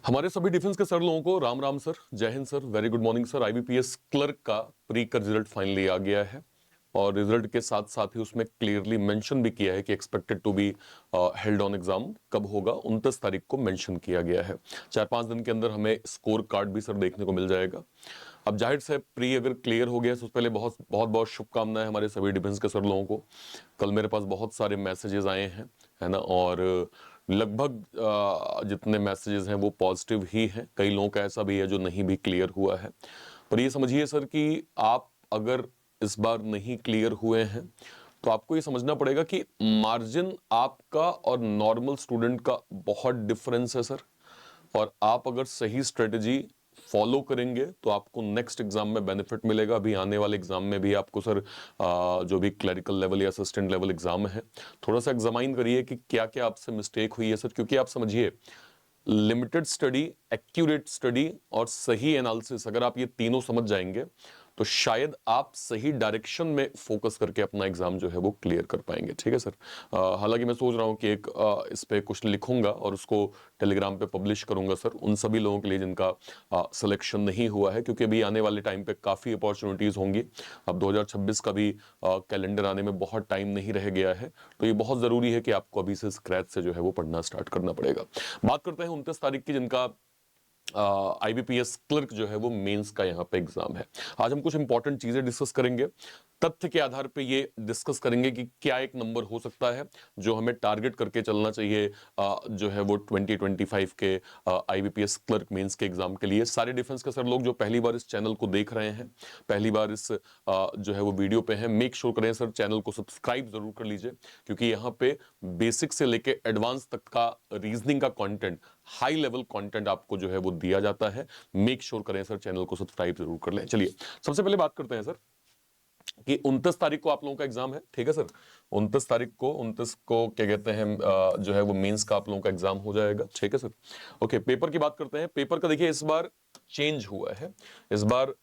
हमारे सभी डिफेंस के सर लोगों को राम राम सर, जय हिंद sir, very good morning sir. IBPS clerk का प्री का रिजल्ट फाइनली आ गया है और रिजल्ट के साथ साथ ही उसमें क्लियरली मेंशन भी किया है कि expected to be held on exam कब होगा, 29 तारीख को मेंशन किया गया है। 4-5 दिन के अंदर हमें स्कोर कार्ड भी सर देखने को मिल जाएगा। अब जाहिर से प्री अगर क्लियर हो गया तो उससे पहले बहुत बहुत बहुत शुभकामनाएं हमारे सभी डिफेंस के सर लोगों को। कल मेरे पास बहुत सारे मैसेजेस आए हैं, है ना, और लगभग जितने मैसेजेस हैं वो पॉजिटिव ही हैं। कई लोगों का ऐसा भी है जो नहीं भी क्लियर हुआ है। पर ये समझिए सर कि आप अगर इस बार नहीं क्लियर हुए हैं तो आपको ये समझना पड़ेगा कि मार्जिन आपका और नॉर्मल स्टूडेंट का बहुत डिफरेंस है सर। और आप अगर सही स्ट्रेटजी फॉलो करेंगे तो आपको नेक्स्ट एग्जाम में बेनिफिट मिलेगा। अभी आने वाले एग्जाम में भी आपको सर जो भी क्लरिकल लेवल या असिस्टेंट लेवल एग्जाम है, थोड़ा सा एग्जामाइन करिए कि क्या क्या आपसे मिस्टेक हुई है सर। क्योंकि आप समझिए, लिमिटेड स्टडी, एक्यूरेट स्टडी और सही एनालिसिस, अगर आप ये तीनों समझ जाएंगे तो शायद आप सही डायरेक्शन में फोकस करके अपना एग्जाम जो है वो क्लियर कर पाएंगे। ठीक है सर। हालांकि मैं सोच रहा हूँ कि एक इस पे कुछ लिखूंगा और उसको टेलीग्राम पे पब्लिश करूंगा सर, उन सभी लोगों के लिए जिनका सिलेक्शन नहीं हुआ है। क्योंकि अभी आने वाले टाइम पे काफ़ी अपॉर्चुनिटीज़ होंगी। अब 2026 का भी कैलेंडर आने में बहुत टाइम नहीं रह गया है, तो ये बहुत ज़रूरी है कि आपको अभी से स्क्रैच से जो है वो पढ़ना स्टार्ट करना पड़ेगा। बात करते हैं 29 तारीख की, जिनका आईबीपीएस क्लर्क जो है वो मेंस का यहाँ पे एग्जाम है। आज हम कुछ इंपॉर्टेंट चीजें डिस्कस करेंगे। तथ्य के आधार पे ये डिस्कस करेंगे कि क्या एक नंबर हो सकता है जो हमें टारगेट करके चलना चाहिए जो है वो 2025 के आईबीपीएस क्लर्क मेंस के एग्जाम के लिए। सारे डिफेंस के सर लोग जो पहली बार इस चैनल को देख रहे हैं, पहली बार इस जो है वो वीडियो पे हैं, मेक श्योर करें सर चैनल को सब्सक्राइब जरूर कर लीजिए। क्योंकि यहाँ पे बेसिक से लेके एडवांस तक का रीजनिंग का कंटेंट, हाई लेवल कंटेंट आपको जो है वो दिया जाता है। मेक श्योर करें सर चैनल को सब्सक्राइब जरूर कर लें। चलिए सबसे पहले बात करते हैं सर कि 29 तारीख को आप लोगों का एग्जाम है। ठीक है सर, 29 तारीख को, 29 को क्या कहते हैं जो है वो मेंस का आप लोगों का एग्जाम हो जाएगा। ठीक है सर। ओके, पेपर की बात करते हैं। पेपर का देखिए इस बार चेंज हुआ है। इस बार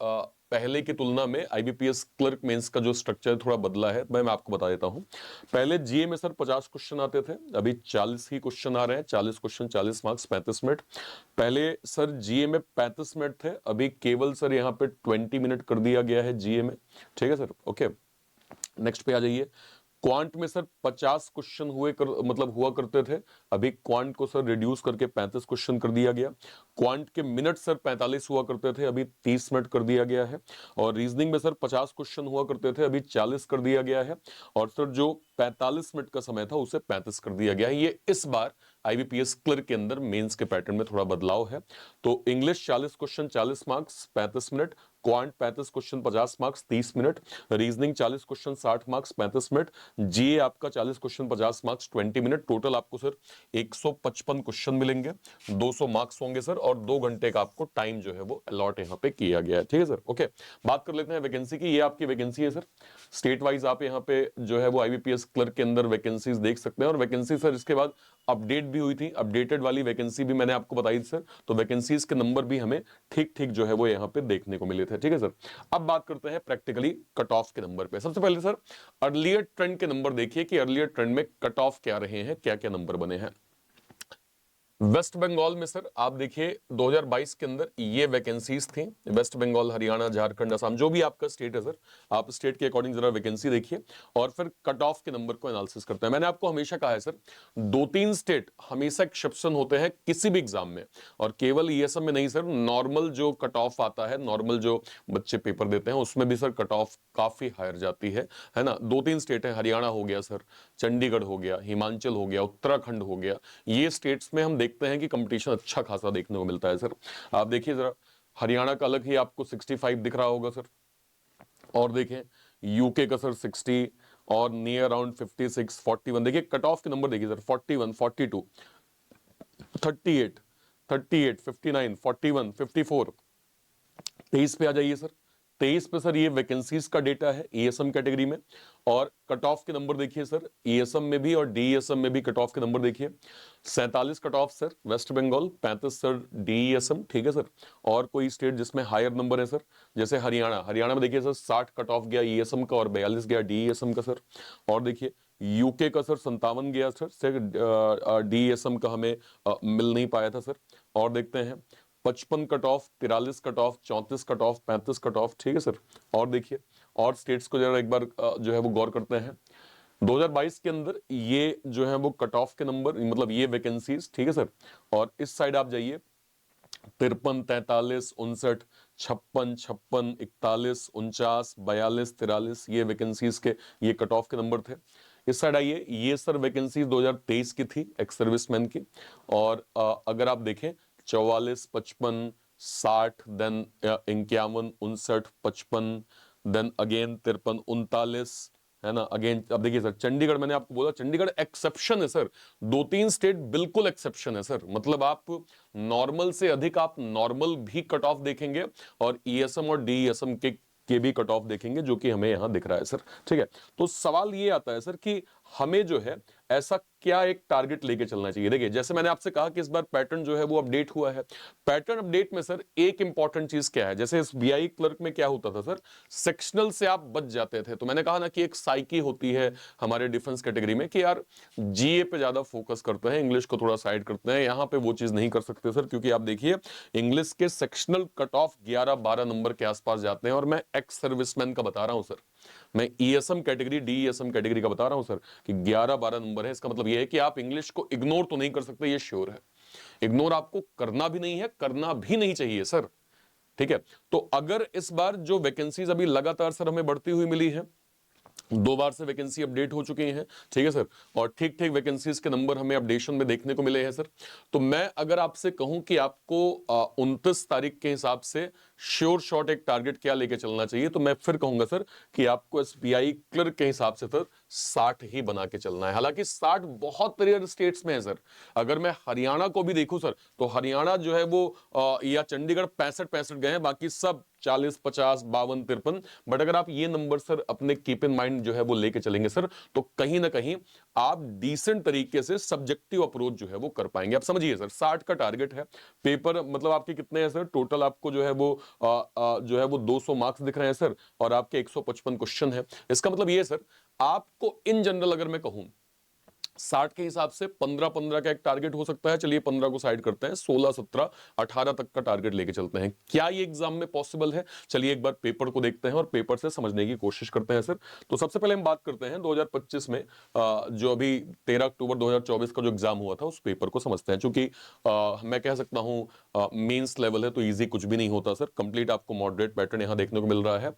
पहले की तुलना में आईबीपीएस क्लर्क मेंस का जो स्ट्रक्चर थोड़ा बदला है। मैं आपको बता देता हूं। पहले जीए में सर 50 क्वेश्चन आते थे, अभी 40 ही क्वेश्चन आ रहे हैं। 40 क्वेश्चन, 40 मार्क्स, 35 मिनट। पहले सर जीए में 35 मिनट थे, अभी केवल सर यहाँ पे 20 मिनट कर दिया गया है जीए में। ठीक है सर। ओके, नेक्स्ट पे आ जाइए। क्वांट में सर 50 क्वेश्चन मतलब हुआ करते थे, अभी क्वांट को सर रिड्यूस करके 35 क्वेश्चन कर दिया गया। क्वांट के मिनट सर 45 हुआ करते थे, अभी 30 मिनट कर दिया गया है। और रीजनिंग में सर 50 क्वेश्चन हुआ करते थे, अभी 40 कर दिया गया है। और सर जो 45 मिनट का समय था उसे 35 कर दिया गया है। ये इस बार आईबीपीएस क्लर्क के अंदर मेंस के पैटर्न में थोड़ा बदलाव है। तो English 40 question 40 marks 35 minute, quant 35 question 50 marks 30 minute, reasoning 40 question 60 marks 35 minute, GA आपका 40 क्वेश्चन 50 मार्क्स 20 मिनट। टोटल आपको सर 155 क्वेश्चन मिलेंगे, 200 मार्क्स होंगे सर, और 2 घंटे का आपको टाइम जो है वो अलॉट यहाँ पे किया गया है। ठीक है सर। ओके, बात कर लेते हैं वैकेंसी की। ये आपकी वैकेंसी है सर। स्टेट वाइज आप यहाँ पे जो है वो आईबीपीएस क्लर्क के अंदर वैकेंसीज देख सकते हैं। और वैकेंसी सर इसके बाद अपडेट भी हुई थी, अपडेटेड वाली वैकेंसी भी मैंने आपको बताई थी सर। तो वैकेंसीज के नंबर भी हमें ठीक ठीक जो है वो यहाँ पे देखने को मिले थे। ठीक है सर। अब बात करते हैं प्रैक्टिकली कट ऑफ के नंबर पे। सबसे पहले सर अर्लियर ट्रेंड के नंबर देखिए कि अर्लियर ट्रेंड में कट ऑफ क्या रहे हैं, क्या क्या नंबर बने हैं। वेस्ट बंगाल में सर आप देखिए 2022 के अंदर ये वैकेंसीज थी। वेस्ट बंगाल, हरियाणा, झारखंड, असम, जो भी आपका स्टेट है सर, आप स्टेट के अकॉर्डिंग जरा वैकेंसी देखिए और फिर कट ऑफ के नंबर को एनालिसिस करते हैं। मैंने आपको हमेशा कहा है सर, 2-3 स्टेट हमेशा एक्सेप्शन होते हैं किसी भी एग्जाम में, और केवल ये सब में नहीं सर। नॉर्मल जो कट ऑफ आता है, नॉर्मल जो बच्चे पेपर देते हैं उसमें भी सर कट ऑफ काफी हायर जाती है ना। 2-3 स्टेट है, हरियाणा हो गया सर, चंडीगढ़ हो गया, हिमाचल हो गया, उत्तराखंड हो गया। ये स्टेट्स में हम देखते हैं कि कंपटीशन अच्छा खासा देखने को मिलता है सर। आप देखिए जरा, हरियाणा का अलग ही आपको 65 दिख रहा होगा सर, और देखें यूके का सर 60 और नियर अराउंड 56 41। देखिए कट ऑफ के नंबर देखिए सर, 41 42 38 38 59 41 54। 23 पे आ जाइए सर। 23 पे सर ये वैकेंसीज का डेटा है ईएसएम कैटेगरी में, और कट ऑफ के नंबर देखिए सर, ईएसएम में भी और डीईएसएम में भी कट ऑफ के नंबर देखिए। 47 cut off sir West Bengal, 35 sir DESM. ठीक है सर। और कोई स्टेट जिसमें हायर नंबर है सर, जैसे हरियाणा, हरियाणा में देखिए सर 60 कट ऑफ गया ईएसएम का और 42 गया डीईएसएम का सर। और देखिए यूके का सर 57 गया सर, डीएसएम का हमें मिल नहीं पाया था सर। और देखते हैं 55 cut off, 43 cut off, 34 cut off, 35 cut off, ठीक है सर। और देखिए और स्टेट्स को जरा एक बार जो है वो गौर करते हैं। 2022 के अंदर ये जो है वो कट ऑफ के नंबर, मतलब ये वैकेंसीज, ठीक है सर। और इस साइड आप जाइए 53, 43, 59, 56, 56, 41, 49, 42, 43, ये वैकेंसीज के ये कट ऑफ के नंबर थे। इस साइड आइए, ये सर वैकेंसीज 2023 की थी एक्स सर्विसमैन की। और अगर आप देखें 44, 55, 60, देन 51, 59, 55, देन अगेन 53, 39, है ना। अगेन अब देखिए सर, चंडीगढ़ मैंने आपको बोला चंडीगढ़ एक्सेप्शन है सर, 2-3 स्टेट बिल्कुल एक्सेप्शन है सर। मतलब आप नॉर्मल से अधिक आप नॉर्मल भी कट ऑफ देखेंगे और ईएसएम और डीईएसएम के भी कट ऑफ देखेंगे, जो कि हमें यहां दिख रहा है सर, ठीक है। तो सवाल ये आता है सर कि हमें जो है ऐसा क्या एक टारगेट लेके चलना चाहिए। देखिए जैसे मैंने आपसे कहा कि इस बार पैटर्न जो है वो अपडेट हुआ है। पैटर्न अपडेट में सर एक इंपॉर्टेंट चीज क्या है, जैसे इस बीआई क्लर्क में क्या होता था सर, सेक्शनल से आप बच जाते थे। तो मैंने कहा ना कि एक साइकी होती है हमारे डिफेंस कैटेगरी में कि यार जीए पे ज्यादा फोकस करते हैं, इंग्लिश को थोड़ा साइड करते हैं। यहां पे वो चीज नहीं कर सकते सर, क्योंकि आप देखिए इंग्लिश के सेक्शनल कट ऑफ 11-12 नंबर के आसपास जाते हैं। और मैं एक्स सर्विसमैन का बता रहा हूं सर, मैं ईएसएम कैटेगरी डीईएसएम कैटेगरी का बता रहा हूं सर कि 11-12 नंबर है। इसका मतलब यह है कि आप इंग्लिश को इग्नोर तो नहीं कर सकते, ये श्योर है। इग्नोर आपको करना भी नहीं है, करना भी नहीं चाहिए सर, ठीक है। तो अगर इस बार जो वैकेंसीज अभी लगातार सर हमें बढ़ती हुई मिली है, 2 बार से वैकेंसी अपडेट हो चुकी हैं, ठीक है सर। और ठीक ठीक वैकेंसीज के नंबर हमें अपडेशन में देखने को मिले हैं सर। तो मैं अगर आपसे कहूं कि आपको 29 तारीख के हिसाब से श्योर शॉट एक टारगेट क्या लेके चलना चाहिए, तो मैं फिर कहूंगा सर कि आपको एसबीआई क्लर्क के हिसाब से सर 60 ही बना के चलना है। हालांकि 60 बहुत रेयर स्टेट्स में है सर। अगर मैं हरियाणा को भी देखूं सर, तो हरियाणा जो है वो या चंडीगढ़ 65-65 गए हैं, बाकी सब 40, 50, 52, 53। बट अगर आप ये नंबर सर अपने कीप इन माइंड जो है वो लेके चलेंगे सर, तो कहीं ना कहीं आप डिसेंट तरीके से सब्जेक्टिव अप्रोच जो है वो कर पाएंगे। आप समझिए सर 60 का टारगेट है। पेपर मतलब आपके कितने हैं सर टोटल, आपको जो है वो जो है वो 200 मार्क्स दिख रहे हैं सर, और आपके 155 क्वेश्चन है। इसका मतलब ये सर, आपको इन जनरल अगर मैं कहूं 60 के हिसाब से 15-15 का एक टारगेट हो सकता है। चलिए 15 को साइड करते हैं, 16, 17, 18 तक का टारगेट लेके चलते हैं। क्या ये एग्जाम में पॉसिबल है? चलिए एक बार पेपर को देखते हैं और पेपर से समझने की कोशिश करते हैं सर। तो सबसे पहले हम बात करते हैं 2025 में जो अभी 13 अक्टूबर 2024 का जो एग्जाम हुआ था, उस पेपर को समझते हैं। चूंकि मैं कह सकता हूं मेंस लेवल है तो इजी कुछ भी नहीं होता सर। कंप्लीट आपको मॉडरेट पैटर्न यहां देखने को मिल रहा है।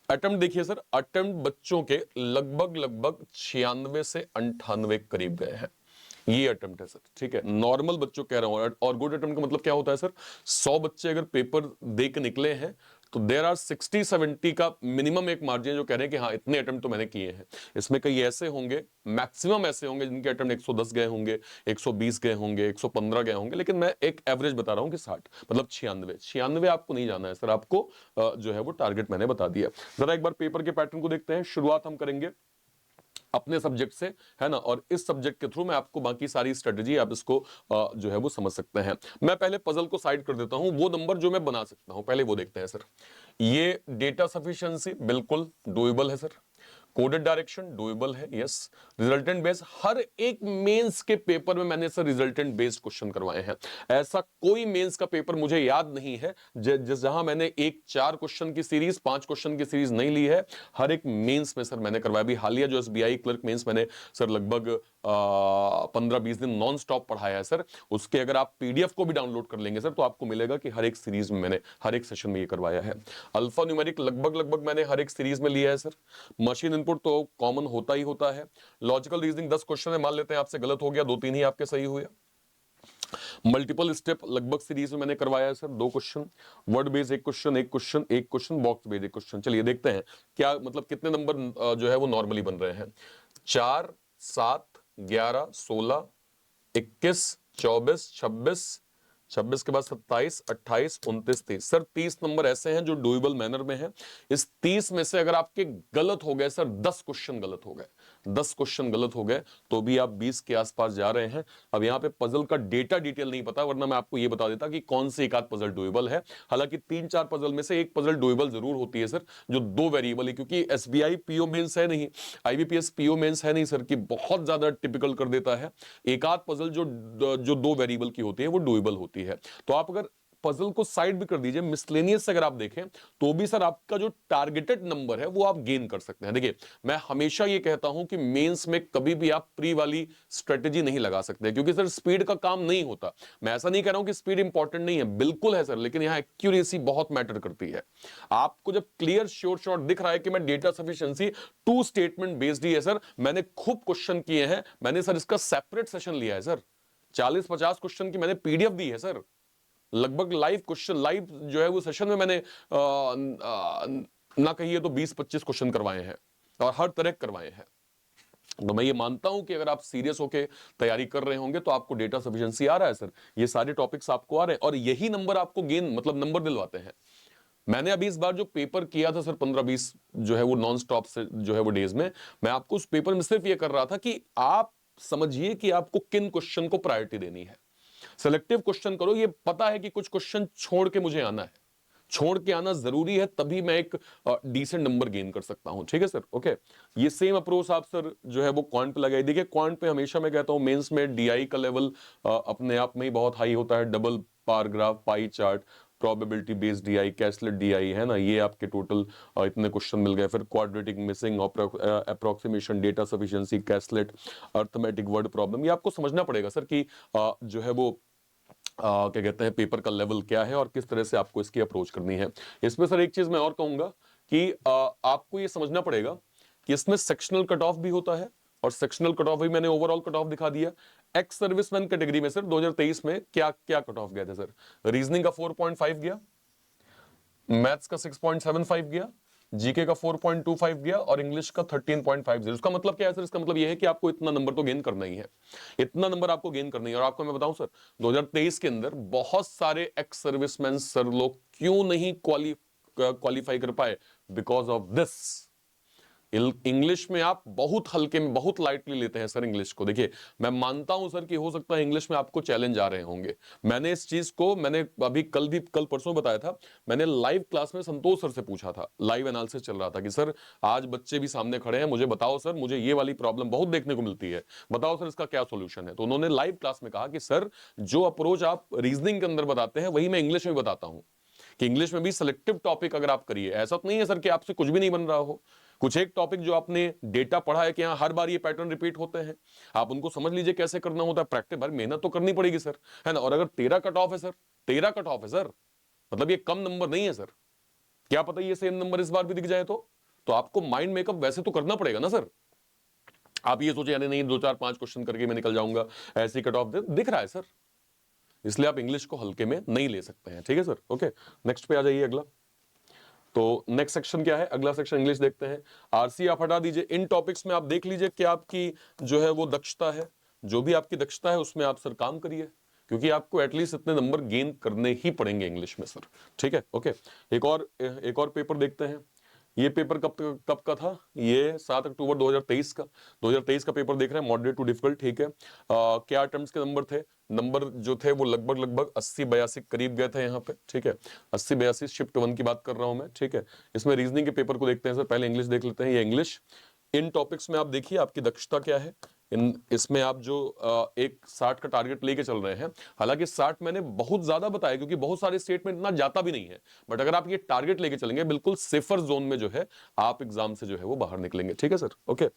अटेम्प्ट देखिए सर, अटेम्प्ट बच्चों के लगभग लगभग 96 से 98 करीब गए हैं। ये अटेम्प्ट है सर, ठीक है। नॉर्मल बच्चों कह रहा हूं। और गुड अटेम्प्ट का मतलब क्या होता है सर, 100 बच्चे अगर पेपर दे के निकले हैं तो देर आर 60-70 का मिनिमम एक मार्जिन जो कह रहे हैं कि हाँ इतने अटेम्प्ट तो मैंने किए हैं। इसमें कई ऐसे होंगे, मैक्सिमम ऐसे होंगे जिनके अटेम्प्ट 110 गए होंगे, 120 गए होंगे, 115 गए होंगे। लेकिन मैं एक एवरेज बता रहा हूं कि 60 मतलब 96 आपको नहीं जाना है सर। आपको जो है वो टारगेट मैंने बता दिया। जरा एक बार पेपर के पैटर्न को देखते हैं। शुरुआत हम करेंगे अपने सब्जेक्ट से, है ना। और इस सब्जेक्ट के थ्रू मैं आपको बाकी सारी स्ट्रेटजी आप इसको जो है वो समझ सकते हैं। मैं पहले पजल को साइड कर देता हूं, वो नंबर जो मैं बना सकता हूं पहले वो देखते हैं सर। ये डेटा सफिशिएंसी बिल्कुल डूएबल है सर। कोडेड डायरेक्शन डूएबल है, यस। रिजल्टेंट बेस्ड, हर एक मेंस के पेपर में मैंने सर रिजल्टेंट बेस्ड क्वेश्चन करवाए हैं। ऐसा कोई मेंस का पेपर मुझे याद नहीं है जहां मैंने एक 4 क्वेश्चन की सीरीज 5 क्वेश्चन की सीरीज नहीं ली है। हर एक मेंस में सर मैंने करवाया। अभी हालिया जो एसबीआई क्लर्क मेंस मैंने सर लगभग 15-20 दिन नॉन स्टॉप पढ़ाया है सर। उसके अगर आप पीडीएफ को भी डाउनलोड कर लेंगे सर, तो आपको मिलेगा कि हर एक सीरीज में मैंने हर एक सेशन में ये करवाया है। अल्फा न्यूमेरिक लगभग लगभग मैंने हर एक सीरीज में लिया है सर। मशीन इनपुट तो कॉमन होता ही होता है। लॉजिकल रीजनिंग 10 क्वेश्चन है, मान लेते हैं आपसे गलत हो गया, 2-3 ही आपके सही हुए। मल्टीपल स्टेप लगभग सीरीज में मैंने करवाया है sir, 2 question. Word based 1 question, 1 question, 1 question, box based 1 question. चलिए देखते हैं क्या मतलब कितने नंबर जो है वो नॉर्मली बन रहे हैं। 4, 7, 11, 16, 21, 24, 26, 26 के बाद 27, 28, 29, 30। सर 30 नंबर ऐसे हैं जो डुएबल मैनर में है। इस 30 में से अगर आपके गलत हो गए सर, 10 क्वेश्चन गलत हो गए, 10 क्वेश्चन गलत हो गए तो भी आप 20 के आसपास जा रहे हैं। अब यहाँ पे पजल का डेटा डिटेल नहीं पता, वरना मैं आपको ये बता देता कि कौन से एक आध पजल डुएबल है। हालांकि 3-4 पजल में से एक पजल डुएबल जरूर होती है सर, जो 2 वेरिएबल है, क्योंकि एसबीआई पीओ मेंस है नहीं, आईबीपीएस पीओ मेंस है नहीं सर, कि बहुत ज्यादा टिपिकल कर देता है। एक आध पजल जो 2 वेरिएबल की होती है वो डुएबल होती है। तो आप अगर पजल को साइड भी कर दीजिए, मिसलेनियस अगर आप देखें तो भी सर आपका जो टारगेटेड नंबर है वो आप गेन कर सकते हैं। देखिए मैं हमेशा ये कहता हूं कि मेंस में कभी भी आप प्री वाली स्ट्रेटेजी नहीं लगा सकते, क्योंकि सर स्पीड का काम नहीं होता। मैं ऐसा नहीं कह रहा हूं कि स्पीड इंपॉर्टेंट नहीं है, बिल्कुल है सर, लेकिन यहां एक्यूरेसी बहुत मैटर करती है। आपको जब क्लियर श्योर शॉट दिख रहा है कि मैं डेटा सफिशिएंसी 2 स्टेटमेंट बेस्ड ही है सर, मैंने खूब क्वेश्चन किए हैं, मैंने सर इसका सेपरेट सेशन लिया है सर, 40-50 क्वेश्चन की मैंने पीडीएफ दी है सर, लगभग लाइव क्वेश्चन, लाइव जो है वो सेशन में मैंने ना कहिए तो 20-25 क्वेश्चन करवाए हैं और हर तरह करवाए हैं। तो मैं ये मानता हूं कि अगर आप सीरियस होकर तैयारी कर रहे होंगे तो आपको डेटा सफिशिएंसी आ रहा है सर, ये सारे टॉपिक्स आपको आ रहे हैं और यही नंबर आपको गेन मतलब नंबर दिलवाते हैं। मैंने अभी इस बार जो पेपर किया था सर 15-20 जो है वो नॉन स्टॉप से जो है वो डेज में, मैं आपको उस पेपर में सिर्फ ये कर रहा था कि आप समझिए कि आपको किन क्वेश्चन को प्रायोरिटी देनी है। सिलेक्टिव क्वेश्चन करो, ये पता है कि कुछ क्वेश्चन छोड़ के मुझे आना है, छोड़ के आना जरूरी है, तभी मैं एक डिसेंट नंबर गेन कर सकता हूं। ठीक है सर, ओके। ये सेम अप्रोच आप सर जो है वो क्वांट पे लगाइए। देखिए क्वांट पे हमेशा मैं कहता हूं मेंस में डीआई का लेवल अपने आप में ही बहुत हाई होता है, double bar graph, pie chart, probability based DI, caselet DI, है ना, ये आपके टोटल इतने क्वेश्चन मिल गए। फिर quadratic, missing, approximation, data sufficiency, caselet, arithmetic, word problem, ये आपको समझना पड़ेगा सर कि जो है वो क्या कहते हैं पेपर का लेवल क्या है और किस तरह से आपको इसकी अप्रोच करनी है। इसमें सर एक चीज मैं और कहूंगा कि आपको ये समझना पड़ेगा कि इसमें सेक्शनल कट ऑफ भी होता है, और सेक्शनल कट ऑफ भी मैंने ओवरऑल कट ऑफ दिखा दिया। एक्स सर्विसमैन कैटेगरी में सर 2023 में क्या क्या कट ऑफ गए थे सर? रीजनिंग का 4.5 गया, मैथ्स का 6.75 गया, जीके का 4.25 गया और इंग्लिश का 13.50। इसका मतलब क्या है सर? इसका मतलब यह है कि आपको इतना नंबर तो गेन करना ही है, इतना नंबर आपको गेन करना ही है। और आपको मैं बताऊं सर 2023 के अंदर बहुत सारे एक्स सर्विसमैन सर लोग क्यों नहीं क्वालिफाई कर पाए? Because of this. इंग्लिश में आप बहुत हल्के में, बहुत लाइटली लेते हैं सर इंग्लिश को। देखिए मैं मानता हूं सर कि हो सकता है इंग्लिश में आपको चैलेंज आ रहे होंगे। मैंने इस चीज को मैंने अभी कल परसों बताया था, मैंने लाइव क्लास में संतोष सर से पूछा था, लाइव एनालिसिस चल रहा था कि सर आज बच्चे भी सामने खड़े हैं, मुझे बताओ सर, मुझे ये वाली प्रॉब्लम बहुत देखने को मिलती है, बताओ सर इसका क्या सोल्यूशन है। तो उन्होंने लाइव क्लास में कहा कि सर जो अप्रोच आप रीजनिंग के अंदर बताते हैं वही मैं इंग्लिश में बताता हूं, कि इंग्लिश में भी सिलेक्टिव टॉपिक अगर आप करिए, ऐसा तो नहीं है सर कि आपसे कुछ भी नहीं बन रहा हो। कुछ एक टॉपिक जो आपने डेटा पढ़ा है कि हाँ हर बार ये पैटर्न रिपीट होते हैं, आप उनको समझ लीजिए कैसे करना होता है, प्रैक्टिस भर मेहनत तो करनी पड़ेगी सर, है ना। और अगर 13 कट ऑफ है सर, 13 कट ऑफ है सर, मतलब ये कम नंबर नहीं है सर। क्या पता ये सेम नंबर इस बार भी दिख जाए तो आपको माइंड मेकअप वैसे तो करना पड़ेगा ना सर। आप ये सोचे यानी नहीं 2-4-5 क्वेश्चन करके मैं निकल जाऊंगा, ऐसी कट ऑफ दिख रहा है सर, इसलिए आप इंग्लिश को हल्के में नहीं ले सकते हैं। ठीक है सर, ओके। नेक्स्ट पे आ जाइए अगला। तो नेक्स्ट सेक्शन क्या है? अगला सेक्शन इंग्लिश देखते हैं। आरसी आप हटा दीजिए, इन टॉपिक्स में आप देख लीजिए कि आपकी जो है वो दक्षता है, जो भी आपकी दक्षता है उसमें आप सर काम करिए, क्योंकि आपको एटलीस्ट इतने नंबर गेन करने ही पड़ेंगे इंग्लिश में सर। ठीक है, ओके। एक और पेपर देखते हैं। ये पेपर कब का था? ये 7 अक्टूबर 2023 का, 2023 का पेपर देख रहे हैं, मॉडरेट टू डिफिकल्ट। ठीक है, क्या अटेम्प्ट्स के नंबर थे? नंबर जो थे वो लगभग 80-82 करीब गए थे यहाँ पे। ठीक है, 80-82, शिफ्ट 1 की बात कर रहा हूं मैं। ठीक है, इसमें रीजनिंग के पेपर को देखते हैं सर, पहले इंग्लिश देख लेते हैं। ये इंग्लिश, इन टॉपिक्स में आप देखिए आपकी दक्षता क्या है। इसमें आप जो एक 60 का टारगेट लेके चल रहे हैं, हालांकि 60 मैंने बहुत ज्यादा बताया क्योंकि बहुत सारे स्टेट में इतना जाता भी नहीं है, बट अगर आप ये टारगेट लेके चलेंगे बिल्कुल सेफर जोन में जो है आप एग्जाम से जो है वो बाहर निकलेंगे। ठीक है सर, ओके।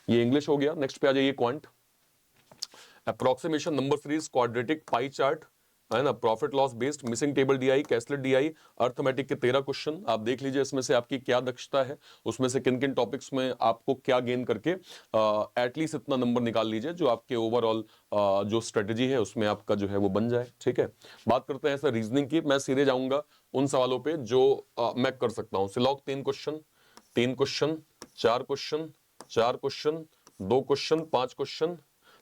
ये इंग्लिश हो गया। नेक्स्ट पे आ जाइए, quant, approximation, number series, quadratic, pie chart, है ना, profit loss based, missing table DI, caselet DI, arithmetic के 13 क्वेश्चन। आप देख लीजिए इसमें से आपकी क्या दक्षता है, उसमें से किन किन टॉपिक्स में आपको क्या गेन करके एटलीस्ट इतना नंबर निकाल लीजिए जो आपके ओवरऑल जो स्ट्रेटेजी है उसमें आपका जो है वो बन जाए। ठीक है, बात करते हैं सर रीजनिंग की। मैं सीधे जाऊंगा उन सवालों पे जो मैं कर सकता हूं। सिलॉग 3 question, 3 question, 4 question, 4 question, 2 question, 5 question,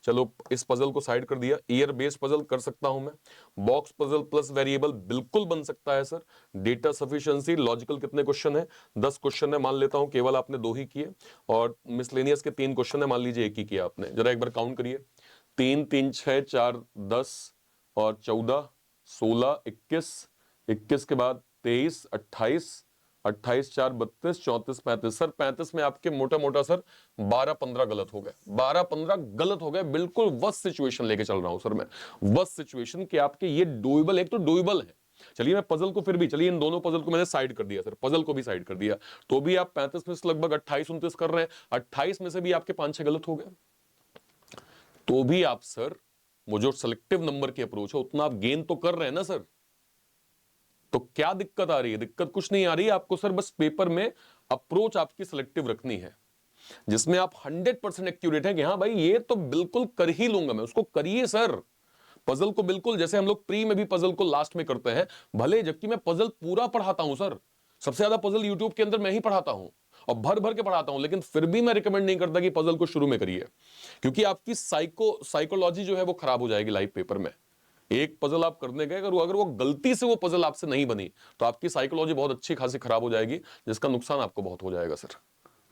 चलो इस पजल को साइड कर दिया। ईयर बेस्ड पजल कर सकता हूं मैं। बॉक्स पजल प्लस वेरिएबल बिल्कुल बन सकता है सर। डेटा सफिशिएंसी लॉजिकल कितने क्वेश्चन है? 10 क्वेश्चन है, मान लेता हूं केवल आपने 2 ही किए, और मिसलेनियस के 3 क्वेश्चन है, मान लीजिए 1 ही किया आपने। जरा एक बार काउंट करिए, 3 3 6 4 10 और 14 16 21, 21 के बाद 23 28, 28 4 32 34 35। सर 35 में आपके मोटा मोटा सर 12 15 गलत हो गए, 12 15 गलत हो गए। बिल्कुल वर्स्ट सिचुएशन लेके चल रहा हूं सर मैं, वर्स्ट सिचुएशन कि आपके ये डुएबल, एक तो डुएबल है। चलिए मैं पजल को फिर भी, चलिए इन दोनों पजल को मैंने साइड कर दिया सर, पजल को भी साइड कर दिया, तो भी आप 35 में से लगभग 28 29 कर रहे हैं, 28 में से भी आपके 5 6 गलत हो गए, तो भी आप सर वो जो सेलेक्टिव नंबर की अप्रोच है उतना आप गेन तो कर रहे हैं ना सर। तो क्या दिक्कत आ रही है? दिक्कत कुछ नहीं आ रही है आपको सर, बस पेपर में अप्रोच आपकी सिलेक्टिव रखनी है, जिसमें आप 100% एक्यूरेट है कि हाँ भाई ये तो बिल्कुल कर ही लूंगा मैं, उसको करिए सर। पजल को बिल्कुल, जैसे हम लोग प्री में भी पजल को लास्ट में करते हैं, भले जबकि मैं पजल पूरा पढ़ाता हूं सर, सबसे ज्यादा पजल यूट्यूब के अंदर मैं ही पढ़ाता हूं और भर भर के पढ़ाता हूं, लेकिन फिर भी मैं रिकमेंड नहीं करता कि पजल को शुरू में करिए, क्योंकि आपकी साइकोलॉजी जो है वो खराब हो जाएगी लाइव पेपर में। एक पजल आप करने गए, अगर वो गलती से वो पजल आपसे नहीं बनी, तो आपकी साइकोलॉजी बहुत अच्छी खासी खराब हो जाएगी, जिसका नुकसान आपको बहुत हो जाएगा सर।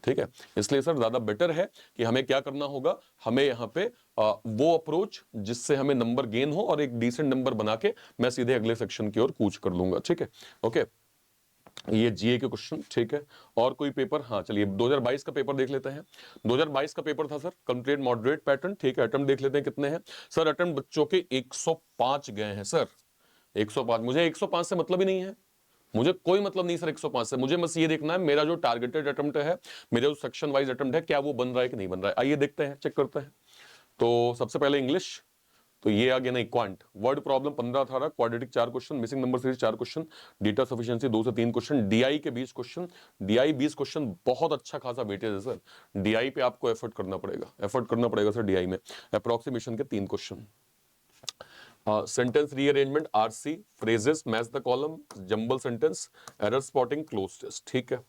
ठीक है, इसलिए सर ज्यादा बेटर है कि हमें क्या करना होगा, हमें यहाँ पे वो अप्रोच जिससे हमें नंबर गेन हो और एक डिसेंट नंबर बना के मैं सीधे अगले सेक्शन की ओर कूच कर लूंगा। ठीक है, ओके, ये जीए के क्वेश्चन। ठीक है, और कोई पेपर? हाँ चलिए 2022 का पेपर देख लेते हैं। 2022 का पेपर था सर कंप्लीट मॉडरेट पैटर्न। ठीक है, अटेम्प्ट देख लेते हैं कितने हैं सर। अटेम्प्ट बच्चों के 105 गए हैं सर, 105। मुझे 105 से मतलब ही नहीं है, मुझे कोई मतलब नहीं सर 105 से। मुझे बस ये देखना है मेरा जो टारगेटेड अटेम्प्ट है, मेरा जो सेक्शन वाइज अटेम्प्ट है, क्या वो बन रहा है कि नहीं बन रहा है। आइए देखते हैं, चेक करते हैं। तो सबसे पहले इंग्लिश, तो ये आ गया नहीं, quant word problem 15 18, quadratic 4 question, missing number series 4 question, data sufficiency 2 से 3 क्वेश्चन, डीआई के 20 क्वेश्चन। डीआई 20 क्वेश्चन बहुत अच्छा खासा वेटेज है सर, डीआई पे आपको एफर्ट करना पड़ेगा, एफर्ट करना पड़ेगा सर डीआई में। अप्रोक्सीमेशन के 3 question, sentence rearrangement, RC, phrases, match the column, jumble sentence, error spotting, cloze test. ठीक है,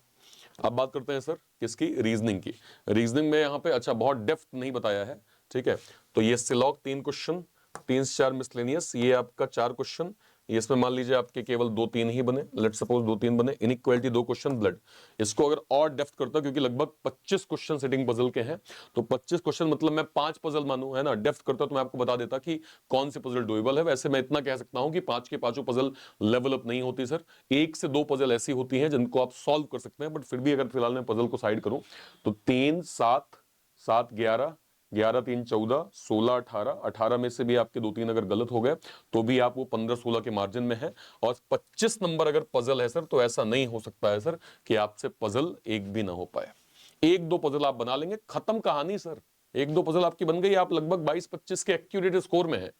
अब बात करते हैं सर किसकी, रीजनिंग की। रीजनिंग में यहाँ पे अच्छा बहुत डेप्थ नहीं बताया है। ठीक है, तो ये सिलॉग 3 क्वेश्चन, 3 से 4 मिसलेनियस, ये आपका 4 क्वेश्चन, इसमें मान लीजिए आपके केवल 2 3 ही बने, लेट सपोज 2 3 बने। इनइक्वालिटी 2 क्वेश्चन, ब्लड, इसको अगर और डेप्थ करता, क्योंकि लगभग 25 क्वेश्चन सिटिंग पजल के हैं, तो 25 क्वेश्चन मतलब मैं 5 पजल मानू, है ना, डेप्थ करता तो मैं आपको बता देता कि कौन सी पजल डुएबल है। वैसे मैं इतना कह सकता हूं कि 5 के 5 पजल लेवल अप नहीं होती सर, 1 से 2 पजल ऐसी होती हैं जिनको आप सॉल्व कर सकते हैं, बट फिर भी अगर फिलहाल मैं पजल को साइड करूं तो 3 7 7 11, 11 3 14 16 18, 18 में से भी आपके 2 3 अगर गलत हो गए तो भी आप वो 15 16 के मार्जिन में है। और 25 नंबर अगर पजल है सर, तो ऐसा नहीं हो सकता है सर कि आपसे पजल एक भी ना हो पाए। 1 2 पजल आप बना लेंगे, खत्म कहानी सर। 1 2 पजल आपकी बन गई, आप लगभग 22 25 के एक्यूरेट स्कोर में है,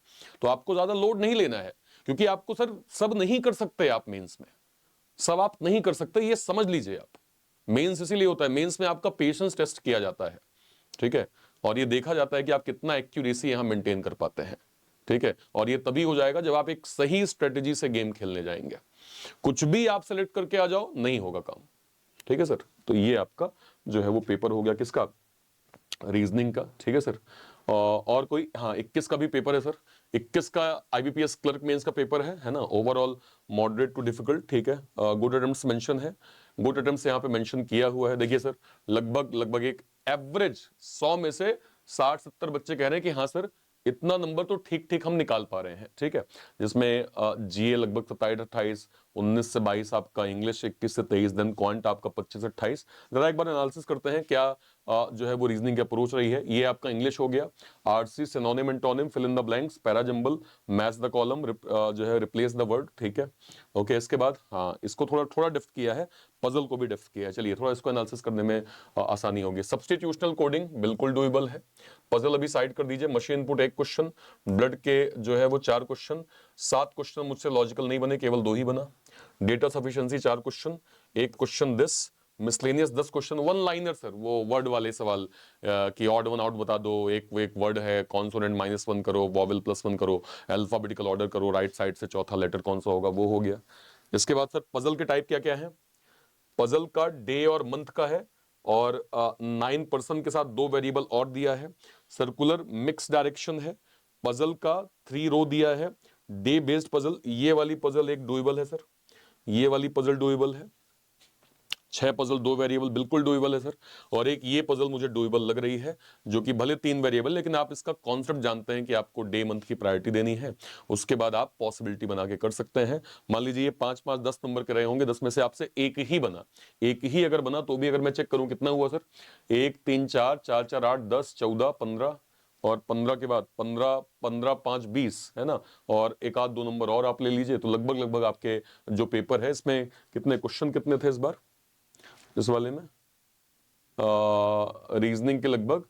तो आपको ज्यादा लोड नहीं लेना है, क्योंकि आपको सर सब नहीं कर सकते आप मेंस में, सब आप नहीं कर सकते, ये समझ लीजिए आप। मेंस इसीलिए होता है, मेंस में आपका पेशेंस टेस्ट किया जाता है। ठीक है, और ये देखा जाता है कि आप कितना एक्यूरेसी यहां मेंटेन कर पाते हैं। ठीक है, और ये तभी हो जाएगा जब आप एक सही स्ट्रेटेजी से गेम खेलने जाएंगे। कुछ भी आप सेलेक्ट करके आ जाओ, नहीं होगा काम। ठीक है सर, तो ये आपका जो है वो पेपर हो गया किसका, रीजनिंग का। ठीक है सर, और कोई? हाँ 21 का भी पेपर है सर, 21 का आईबीपीएस क्लर्क मेंस का पेपर है ना, ओवरऑल मॉडरेट टू डिफिकल्ट। ठीक है, गुड अटेम्प्ट्स मेंशन है, गुड अटेम्प्ट्स यहाँ पे मेंशन किया हुआ है। देखिए सर, लगभग लगभग एक एवरेज 100 में से 60 70 बच्चे कह रहे हैं कि हाँ सर इतना नंबर तो ठीक ठीक हम निकाल पा रहे हैं। ठीक है, जिसमें जीए लगभग 27 28, 19 से 22 आपका, इंग्लिश 21 से 23, देन क्वांट आपका 25 से 28। जरा एक बार एनालिसिस करते हैं क्या जो है वो रीजनिंग की अप्रोच रही है। ये आपका इंग्लिश हो गया, RC, synonym antonym, fill in the blanks, parajumble, match the column, जो है रिप्लेस द वर्ड। ठीक है, ओके, इसके बाद हाँ इसको थोड़ा थोड़ा डेप्थ किया है, पजल को भी डेप्थ किया है। चलिए थोड़ा इसको एनालिसिस करने में आसानी होगी। सब्स्टिट्यूशनल कोडिंग बिल्कुल डुएबल है, पजल अभी साइड कर दीजिए। मशीन इनपुट 1 क्वेश्चन, ब्लड के जो है वो 4 क्वेश्चन, 7 क्वेश्चन मुझसे लॉजिकल नहीं बने, केवल 2 ही बना। Data sufficiency 4 question, 1 question this, miscellaneous 10 question, one liner sir, वो वर्ड वाले सवाल कि ऑड वन आउट बता दो, एक वर्ड है, कॉन्सोनेंट -1 करो, वॉवेल +1 करो, अल्फाबेटिकल ऑर्डर करो, राइट साइड से चौथा लेटर कौन सा होगा, वो हो गया। इसके बाद सर पजल के टाइप क्या क्या है, पजल का डे और मंथ का है, और 9 पर्सन के साथ 2 वेरिएबल और दिया है। सर्कुलर मिक्स डायरेक्शन है, पजल का 3 रो दिया है, डे बेस्ड पजल, ये वाली पजल एक डुएबल है सर, ये वाली पजल डुएबल है, 6 पजल 2 वेरिएबल बिल्कुल डुएबल है सर, और एक ये पजल मुझे डुएबल लग रही है जो कि भले 3 वेरिएबल, लेकिन आप इसका कॉन्सेप्ट जानते हैं कि आपको डे मंथ की प्रायोरिटी देनी है, उसके बाद आप पॉसिबिलिटी बना के कर सकते हैं। मान लीजिए ये 5 5 10 नंबर के रहे होंगे, 10 में से आपसे एक ही बना, एक ही अगर बना तो भी अगर मैं चेक करूं कितना हुआ सर, 1 3 4 4 4 8 10 14 15, और 15 के बाद 15 15 5 20 है ना, और एक आध 2 नंबर और आप ले लीजिए, तो लगभग लगभग आपके जो पेपर है इसमें कितने क्वेश्चन कितने थे इस बार इस वाले में, रीजनिंग के लगभग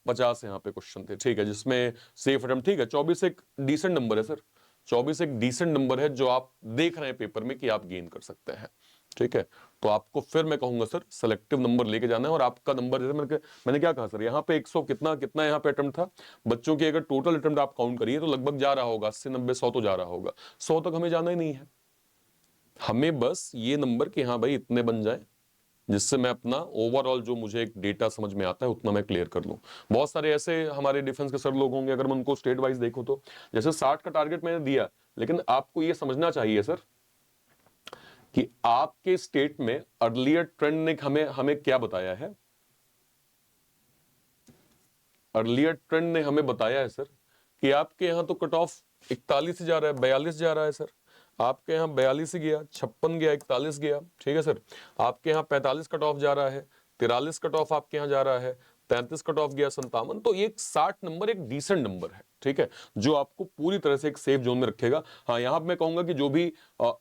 50 यहाँ पे क्वेश्चन थे, ठीक है, जिसमें सेफ अटेम्प्ट, ठीक है, 24 एक डिसेंट नंबर है सर, 24 एक डिसेंट नंबर है जो आप देख रहे हैं पेपर में कि आप गेन कर सकते हैं, ठीक है। तो आपको फिर मैं कहूंगा सर सिलेक्टिव नंबर लेके जाना है, और आपका नंबर जैसे मैंने क्या कहा सर, यहाँ पे 100 कितना कितना यहाँ पे अटेम्प्ट था, बच्चों की अगर टोटल अटेम्प्ट आप काउंट करिए तो लगभग जा रहा होगा 80 90 100 तो जा रहा होगा, 100 तक हमें जाना ही नहीं है, हमें बस ये नंबर कि हाँ भाई इतने बन जाए, जिससे मैं अपना ओवरऑल जो मुझे एक डेटा समझ में आता है उतना मैं क्लियर कर लूं। बहुत सारे ऐसे हमारे डिफेंस के सर लोग होंगे, अगर मैं उनको स्टेट वाइज देखूं तो जैसे 60 का टारगेट मैंने दिया, लेकिन आपको ये समझना चाहिए सर कि आपके स्टेट में अर्लियर ट्रेंड ने हमें हमें क्या बताया है, अर्लियर ट्रेंड ने हमें बताया है सर कि आपके यहां तो कट ऑफ 41 जा रहा है, 42 जा रहा है सर, आपके यहाँ 42 गया, 56 गया, 41 गया, ठीक है सर, आपके यहाँ 45 कट ऑफ जा रहा है, 43 कट ऑफ आपके यहाँ जा रहा है, 33 कट ऑफ गया, 57, तो ये 60 नंबर एक डिसेंट नंबर है, ठीक है, जो आपको पूरी तरह से एक सेफ जोन में रखेगा। हाँ, यहाँ मैं कहूंगा कि जो भी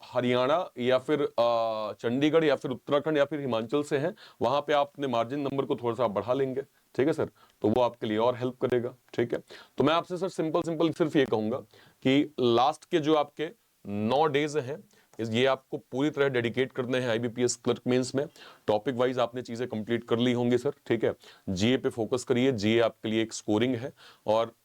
हरियाणा या फिर चंडीगढ़ या फिर उत्तराखंड या फिर हिमाचल से हैं, वहां पे आप अपने मार्जिन नंबर को थोड़ा सा बढ़ा लेंगे, ठीक है सर, तो वो आपके लिए और हेल्प करेगा, ठीक है। तो मैं आपसे सर सिंपल सिंपल सिर्फ ये कहूंगा कि लास्ट के जो आपके 9 डेज हैं ये आपको पूरी तरह डेडिकेट करने हैं आईबीपीएस क्लर्क मेंस में, टॉपिक वाइज आपने चीजें कंप्लीट कर ली होंगी सर, ठीक है, जीए पे फोकस करिए, जीए आपके लिए एक स्कोरिंग है, और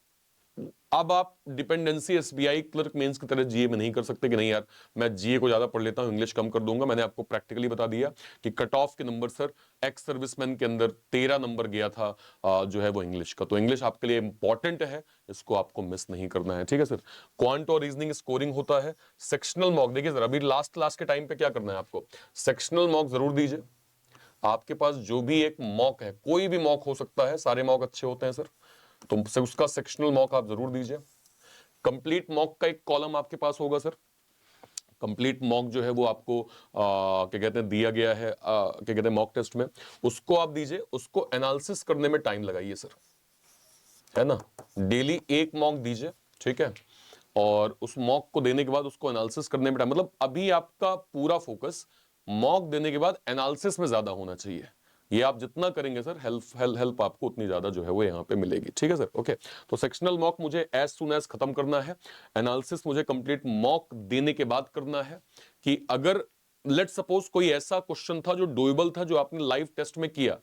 अब आप डिपेंडेंसी एसबीआई क्लर्क मेंस की तरह जीए में नहीं कर सकते कि नहीं यार मैं जीए को ज्यादा पढ़ लेता हूं, इंग्लिश कम कर दूंगा। मैंने आपको प्रैक्टिकली बता दिया कि कट ऑफ के नंबर सर एक्स सर्विसमैन के अंदर 13 नंबर गया था जो है वो इंग्लिश का, तो इंग्लिश आपके लिए इंपॉर्टेंट है, इसको आपको मिस नहीं करना है, ठीक है सर। क्वांट और रीजनिंग स्कोरिंग होता है, सेक्शनल मॉक देखिए सर, अभी लास्ट के टाइम पे क्या करना है आपको, सेक्शनल मॉक जरूर दीजिए, आपके पास जो भी एक मॉक है, कोई भी मॉक हो सकता है, सारे मॉक अच्छे होते हैं सर, तो उसका सेक्शनल मॉक आप जरूर दीजिए। कंप्लीट मॉक का एक कॉलम आपके पास होगा सर, कंप्लीट मॉक जो है वो आपको क्या कहते हैं दिया गया है, क्या कहते हैं मॉक टेस्ट में, उसको आप दीजिए, उसको एनालिसिस करने में टाइम लगाइए सर, है ना, डेली एक मॉक दीजिए, ठीक है, और उस मॉक को देने के बाद उसको एनालिसिस करने में टाइम, मतलब अभी आपका पूरा फोकस मॉक देने के बाद एनालिसिस में ज्यादा होना चाहिए, ये आप जितना करेंगे सर हेल्प आपको उतनी ज्यादा जो है वो यहाँ पे मिलेगी, ठीक है सर, ओके। तो सेक्शनल मॉक मुझे एज सुन एज खत्म करना है, एनालिसिस मुझे कंप्लीट मॉक देने के बाद करना है, कि अगर लेट सपोज कोई ऐसा क्वेश्चन था जो डुएबल था, जो आपने लाइव टेस्ट में किया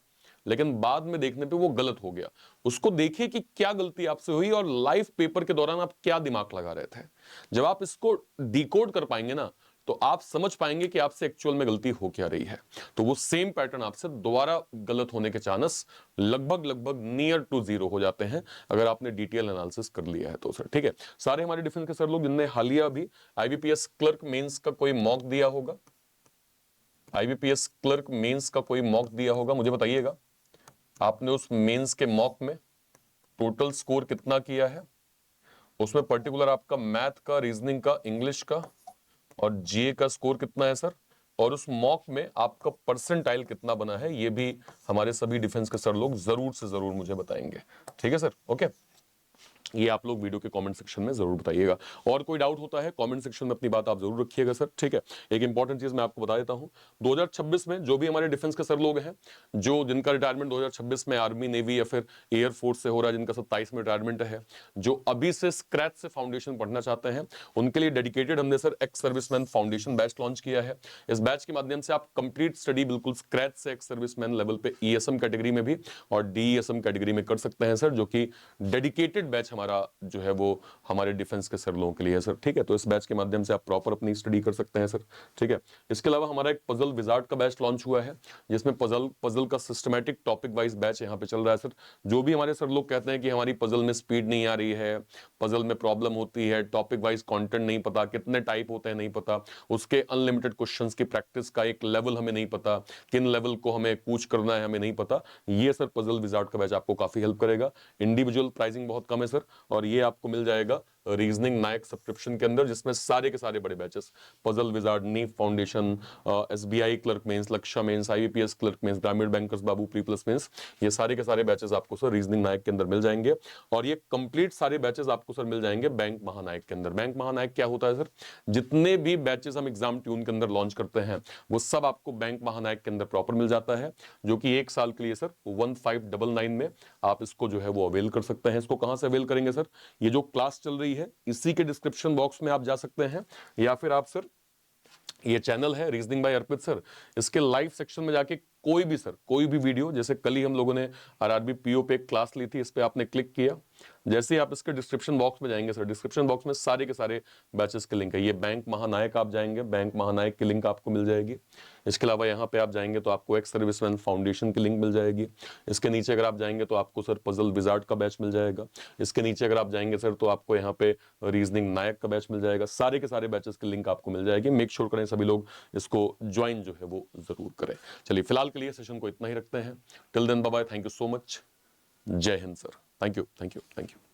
लेकिन बाद में देखने पे वो गलत हो गया, उसको देखिए कि क्या गलती आपसे हुई और लाइव पेपर के दौरान आप क्या दिमाग लगा रहे थे। जब आप इसको डिकोड कर पाएंगे ना, तो आप समझ पाएंगे कि आपसे एक्चुअल में गलती हो क्या रही है, तो वो सेम पैटर्न आपसे दोबारा गलत होने के चांस लगभग लगभग नियर टू 0 हो जाते हैं अगर आपने डिटेल एनालिसिस कर लिया है तो सर, ठीक है। सारे हमारे डिफेंस के सर लोग जिनने हालिया भी आईबीपीएस क्लर्क मेंस का कोई मॉक दिया होगा, आईबीपीएस क्लर्क मेंस का कोई मॉक दिया होगा, मुझे बताइएगा आपने उस मेंस के मॉक में टोटल स्कोर कितना किया है, उसमें पर्टिकुलर आपका मैथ का, रीजनिंग का, इंग्लिश का और जीए का स्कोर कितना है सर, और उस मॉक में आपका परसेंटाइल कितना बना है, ये भी हमारे सभी डिफेंस के सर लोग जरूर से जरूर मुझे बताएंगे, ठीक है सर, ओके। ये आप लोग वीडियो के कमेंट सेक्शन में जरूर बताइएगा, और कोई डाउट होता है कमेंट सेक्शन में अपनी बात आप जरूर रखिएगा सर, ठीक है। एक इंपॉर्टेंट चीज मैं आपको बता देता हूं, 2026 में जो भी हमारे डिफेंस के सर लोग हैं, जो जिनका रिटायरमेंट 2026 में आर्मी, नेवी या फिर एयरफोर्स से हो रहा है, जिनका 27 में रिटायरमेंट है, जो अभी से स्क्रैच से फाउंडेशन पढ़ना चाहते हैं, उनके लिए डेडिकेटेड हमने sir ex serviceman foundation batch launch किया है। इस बैच के माध्यम से आप कंप्लीट स्टडी बिल्कुल स्क्रैच से एक्स सर्विसमैन लेवल पे ईएसएम कैटेगरी में भी और डीईएसएम कैटेगरी में कर सकते हैं सर, जो कि डेडिकेटेड बैच हमारा जो है वो हमारे डिफेंस के सर लोगों के लिए है सर, ठीक है। तो इस बैच के माध्यम से आप प्रॉपर अपनी स्टडी कर सकते हैं सर, ठीक है। इसके अलावा हमारा एक पजल विजार्ड का बैच लॉन्च हुआ है, जिसमें पजल का सिस्टमैटिक टॉपिक वाइज बैच यहाँ पे चल रहा है सर। जो भी हमारे सर लोग कहते हैं कि हमारी पजल में स्पीड नहीं आ रही है, पजल में प्रॉब्लम होती है, टॉपिक वाइज कंटेंट नहीं पता, कितने टाइप होते हैं नहीं पता, उसके अनलिमिटेड क्वेश्चंस की प्रैक्टिस का एक लेवल हमें नहीं पता, किन लेवल को हमें कूच करना है हमें नहीं पता, ये सर पजल विजार्ड का बैच आपको काफी हेल्प करेगा। इंडिविजुअल प्राइसिंग बहुत कम है सर, और ये आपको मिल जाएगा रीजनिंग नायक सब्सक्रिप्शन के अंदर, जिसमें सारे के सारे बड़े batches, puzzle wizard, NEET foundation, SBI clerk mains, Lakshya mains, IBPS clerk mains, Grameen bankers Babu pre plus mains, ये सारे के सारे बैचेस आपको सर रीजनिंग नायक के अंदर मिल जाएंगे। और ये कंप्लीट सारे बैचेस आपको सर मिल जाएंगे बैंक महानायक के अंदर। बैंक महानायक क्या होता है सर? जितने भी बैचेस हम एग्जाम ट्यून के अंदर लॉन्च करते हैं वो सब आपको बैंक महानायक के अंदर प्रॉपर मिल जाता है, जो कि एक साल के लिए सर 1599 में आप इसको जो है वो अवेल कर सकते हैं। इसको कहां से अवेल करेंगे सर? ये जो क्लास चल रही है इसी के डिस्क्रिप्शन बॉक्स में आप जा सकते हैं, या फिर आप सर ये चैनल है रीजनिंग बाय अर्पित सर, इसके लाइव सेक्शन में जाके कोई भी सर कोई भी वीडियो, जैसे कल ही हम लोगों ने आरआरबी पीओ पे एक क्लास ली थी, इस पे आपने क्लिक किया, जैसे ही आप इसके डिस्क्रिप्शन बॉक्स में जाएंगे सर, डिस्क्रिप्शन बॉक्स में सारे के सारे बैचेस के लिंक है। ये बैंक महानायक आप जाएंगे, बैंक महानायक की लिंक आपको मिल जाएगी। इसके अलावा यहाँ पे आप जाएंगे तो आपको एक्स सर्विसमैन फाउंडेशन की लिंक मिल जाएगी। इसके नीचे अगर आप जाएंगे तो आपको सर पजल विजार्ड का बैच मिल जाएगा। इसके नीचे अगर आप जाएंगे सर तो आपको यहाँ पे रीजनिंग नायक का बैच मिल जाएगा। सारे के सारे बैचेस की लिंक आपको मिल जाएगी। मेक श्योर करें सभी लोग इसको ज्वाइन जो है वो जरूर करें। चलिए फिलहाल के लिए सेशन को इतना ही रखते हैं। Till then bye bye, thank you so much, जय हिंद sir, thank you thank you thank you.